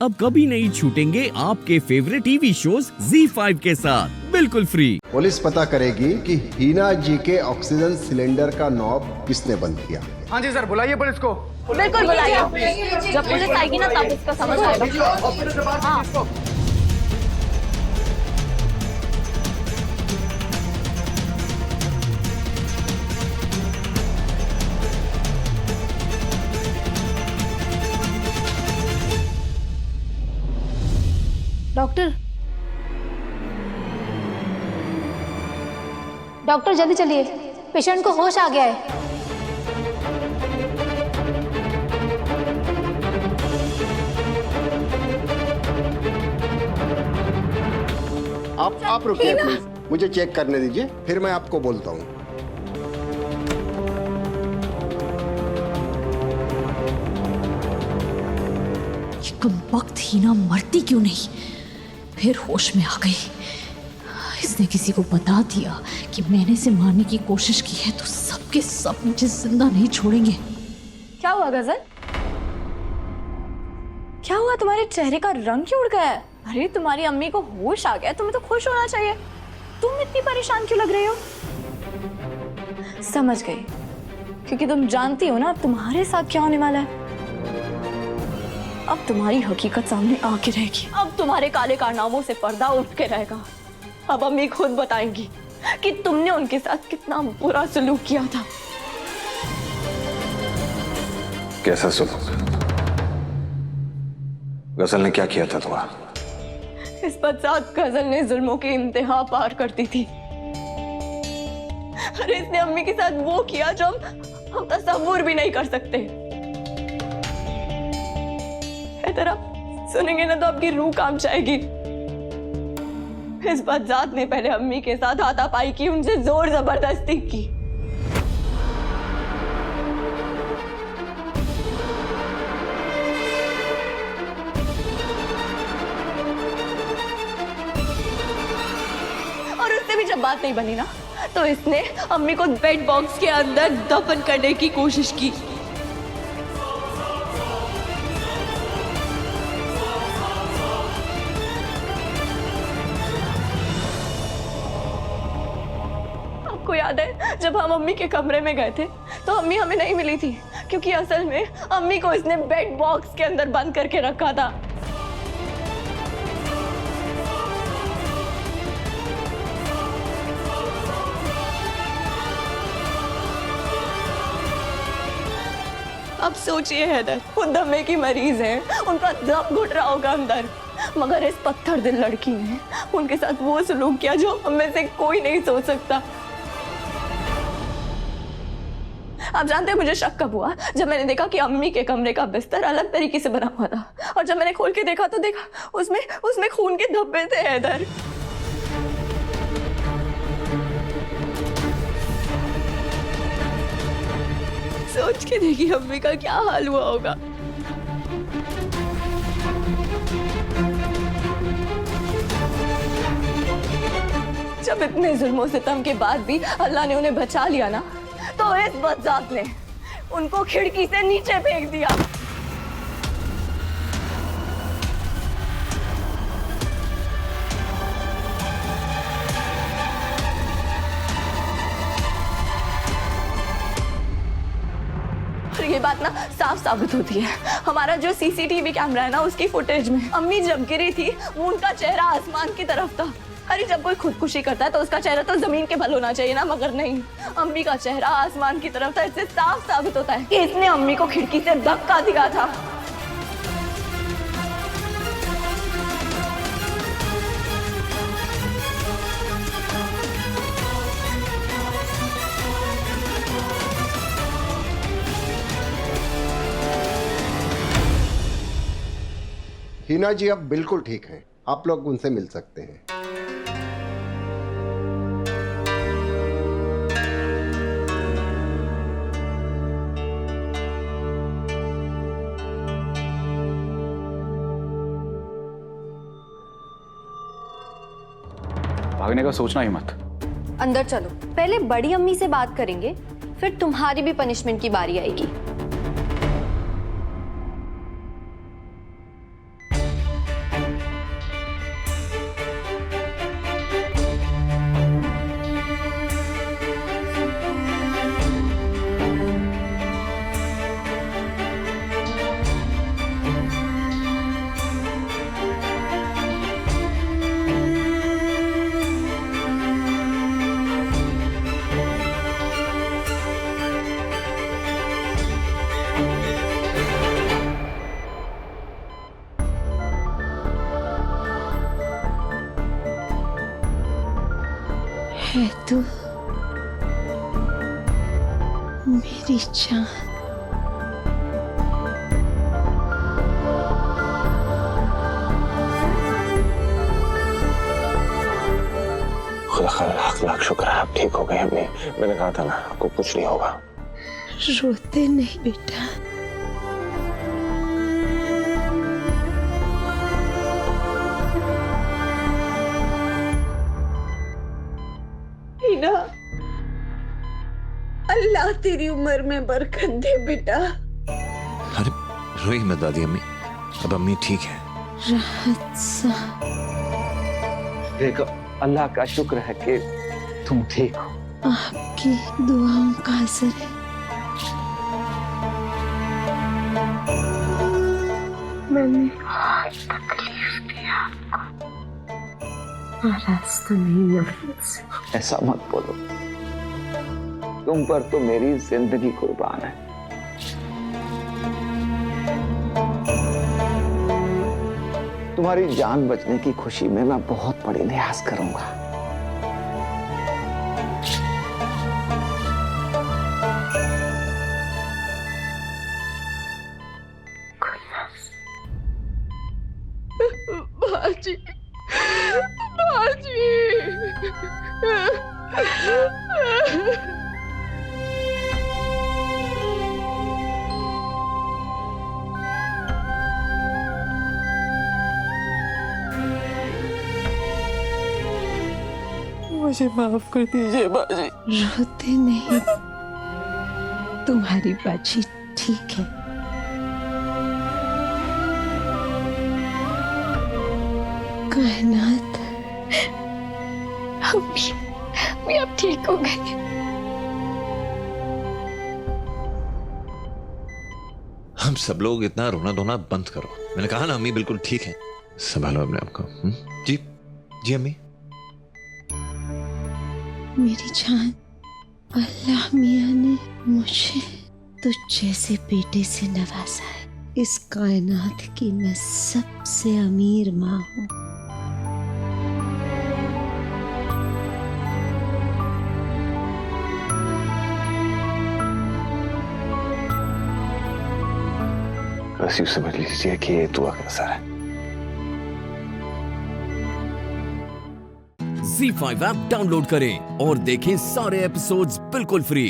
अब कभी नहीं छूटेंगे आपके फेवरेट टीवी शोज ZEE5 के साथ बिल्कुल फ्री। पुलिस पता करेगी कि हीना जी के ऑक्सीजन सिलेंडर का नॉब किसने बंद किया। हाँ जी सर, बुलाइए पुलिस को। बिल्कुल बुलाइए। जब पुलिस आएगी ना तब इसका समझ आएगा। हाँ। डॉक्टर जल्दी चलिए, पेशेंट को होश आ गया है। आप रुकिए प्लीज, मुझे चेक करने दीजिए, फिर मैं आपको बोलता हूँ। कम वक्त हीना मरती क्यों नहीं, फिर होश में आ गई। इसने किसी को बता दिया कि मैंने इसे मारने की कोशिश की है तो सबके सब मुझे जिंदा नहीं छोड़ेंगे। क्या हुआ गजल? क्या हुआ? तुम्हारे चेहरे का रंग क्यों उड़ गया है? अरे तुम्हारी अम्मी को होश आ गया, तुम्हें तो खुश होना चाहिए। तुम इतनी परेशान क्यों लग रही हो? समझ गई, क्योंकि तुम जानती हो ना अब तुम्हारे साथ क्या होने वाला है। अब तुम्हारी हकीकत सामने आके रहेगी। अब तुम्हारे काले कारनामों से पर्दा उठ के रहेगा। अब अम्मी खुद बताएंगी कि तुमने उनके साथ कितना बुरा सलूक किया था। कैसा सलूक? गजल ने क्या किया था तुम्हारा? इस बदसात गजल ने जुल्मों की इंतहा पार करती थी। अरे इसने अम्मी के साथ वो किया जो हम तस्वुर भी नहीं कर सकते। इधर आप सुनेंगे ना तो आपकी रूह कांप जाएगी। इस बदसात ने पहले अम्मी के साथ हाथापाई की, उनसे जोर जबरदस्ती की। और उससे भी जब बात नहीं बनी ना तो इसने अम्मी को बेड बॉक्स के अंदर दफन करने की कोशिश की। आपको याद है जब हम अम्मी के कमरे में गए थे तो अम्मी हमें नहीं मिली थी, क्योंकि असल में अम्मी को इसने बेड बॉक्स के अंदर बंद करके रखा था। अब सोचिए हैदर, वो दमे की मरीज है, उनका दम घुट रहा होगा अंदर, मगर इस पत्थर दिल लड़की ने उनके साथ वो सलूक किया जो हम में से कोई नहीं सोच सकता। आप जानते हैं मुझे शक कब हुआ? जब मैंने देखा कि अम्मी के कमरे का बिस्तर अलग तरीके से बना हुआ था, और जब मैंने खोल के देखा तो देखा उसमें खून के धब्बे थे हैदर। सोच के देखिए अम्मी का क्या हाल हुआ होगा। जब इतने जुल्मों सितम के बाद भी अल्लाह ने उन्हें बचा लिया ना, तो इस बदजात ने उनको खिड़की से नीचे फेंक दिया। ये बात ना साफ साबित होती है। हमारा जो सीसीटीवी कैमरा है ना, उसकी फुटेज में अम्मी जब गिरी थी वो उनका चेहरा आसमान की तरफ था। अरे जब कोई खुदकुशी करता है तो उसका चेहरा तो जमीन के बल होना चाहिए ना, मगर नहीं, अम्मी का चेहरा आसमान की तरफ था। इससे साफ साबित होता है कि इसने अम्मी को खिड़की से धक्का दिया था। हीना जी अब बिल्कुल ठीक हैं, आप लोग उनसे मिल सकते हैं। भागने का सोचना ही मत। अंदर चलो, पहले बड़ी अम्मी से बात करेंगे, फिर तुम्हारी भी पनिशमेंट की बारी आएगी। है तू मेरी जान। खुदा का लाख लाख शुक्र है आप ठीक हो गए अम्मी। मैंने कहा था ना आपको कुछ नहीं होगा। रोते नहीं बेटा, हिना, अल्लाह तेरी उम्र में बरकत दे बेटा। अरे रोई मत दादी अम्मी, अब अम्मी ठीक है। राहत सा देखो अल्लाह का शुक्र है कि तुम ठीक हो। आपकी दुआओं का असर है। मैंने तकलीफ दी आपको, नाराज तो नहीं हो। ऐसा मत बोलो, तुम पर तो मेरी जिंदगी कुर्बान है। तुम्हारी जान बचने की खुशी में मैं बहुत बड़ी लिहाज करूंगा। बाजी, बाजी। मुझे माफ कर दीजिए बाजी। रोते नहीं, तुम्हारी बाजी ठीक है। कायनात अम्मी अब ठीक हो गए। हम सब लोग इतना रोना धोना बंद करो। मैंने कहा ना अम्मी बिल्कुल ठीक है, संभालो अपने आप को। जी जी अम्मी। मेरी जान, अल्लाह मियाँ ने मुझे तुझ जैसे बेटे से नवाजा है। इस कायनात की मैं सबसे अमीर माँ हूँ। बस यूं समझ लीजिए कि ये दुआ का असर है। Z5 ऐप डाउनलोड करें और देखें सारे एपिसोड्स बिल्कुल फ्री।